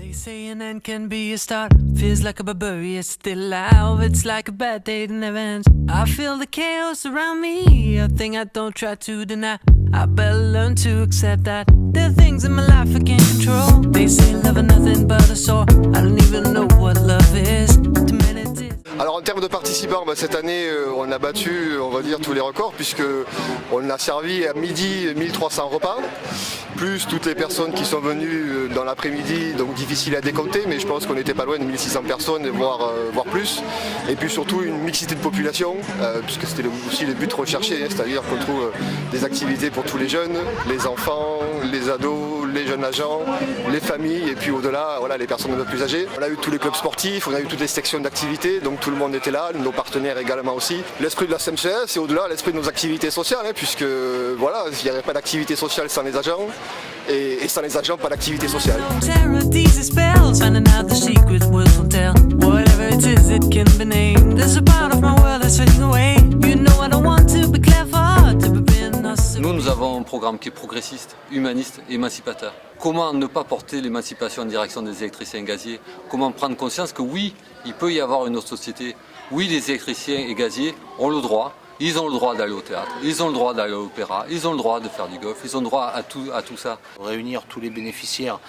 They say an end can be a start. Feels like a barbarian still alive. It's like a bad day that never ends. I feel the chaos around me, a thing I don't try to deny. I better learn to accept that there are things in my life I can't control. They say love is nothing but a sore. I don't even know what love is. Too many days. Alors en termes de participants, cette année on a battu, on va dire, tous les records puisque on a servi à midi 1300 repas, plus toutes les personnes qui sont venues dans l'après-midi, donc difficile à décompter, mais je pense qu'on n'était pas loin de 1600 personnes, voire plus. Et puis surtout une mixité de population, puisque c'était aussi le but recherché, c'est-à-dire qu'on trouve des activités pour tous les jeunes, les enfants, les ados, les jeunes agents, les familles, et puis au-delà, voilà, les personnes un peu plus âgées. On a eu tous les clubs sportifs, on a eu toutes les sections d'activités, donc tout le monde était là, nos partenaires également aussi. L'esprit de la CMCS et au-delà l'esprit de nos activités sociales, puisque voilà, il n'y aurait pas d'activité sociale sans les agents, et sans les agents, pas d'activité sociale. Nous avons un programme qui est progressiste, humaniste, émancipateur. Comment ne pas porter l'émancipation en direction des électriciens gaziers? Comment prendre conscience que oui, il peut y avoir une autre société. Oui, les électriciens et gaziers ont le droit. Ils ont le droit d'aller au théâtre, ils ont le droit d'aller à l'opéra, ils ont le droit de faire du golf, ils ont le droit à tout ça. Réunir tous les bénéficiaires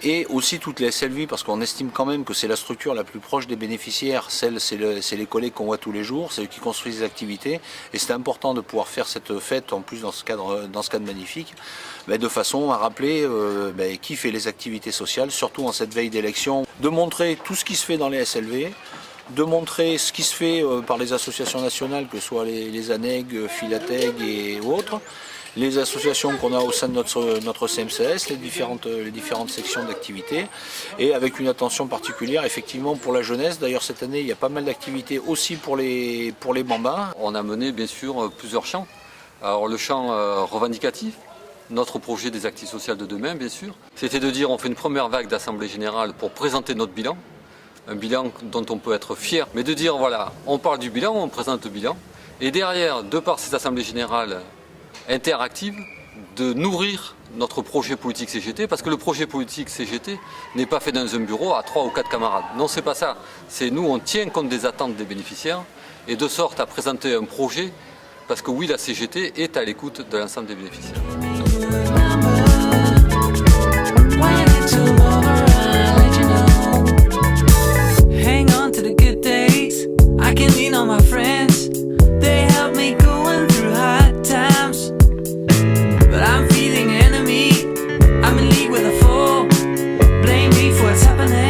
et aussi toutes les SLV, parce qu'on estime quand même que c'est la structure la plus proche des bénéficiaires. C'est les collègues qu'on voit tous les jours, c'est eux qui construisent les activités, et c'est important de pouvoir faire cette fête en plus dans ce cadre magnifique, de façon à rappeler qui fait les activités sociales, surtout en cette veille d'élection, de montrer tout ce qui se fait dans les SLV, de montrer ce qui se fait par les associations nationales, que ce soit les ANEG, Filateg et autres, les associations qu'on a au sein de notre CMCS, les différentes sections d'activités, et avec une attention particulière effectivement pour la jeunesse. D'ailleurs cette année il y a pas mal d'activités aussi pour les bambins. On a mené bien sûr plusieurs champs. Alors le champ revendicatif, notre projet des actifs sociaux de demain bien sûr, c'était de dire on fait une première vague d'assemblée générale pour présenter notre bilan. Un bilan dont on peut être fier, mais de dire voilà, on parle du bilan, on présente le bilan, et derrière, de par cette assemblée générale interactive, de nourrir notre projet politique CGT, parce que le projet politique CGT n'est pas fait dans un bureau à 3 ou 4 camarades. Non, c'est pas ça. C'est nous, on tient compte des attentes des bénéficiaires, et de sorte à présenter un projet, parce que oui, la CGT est à l'écoute de l'ensemble des bénéficiaires. Happening.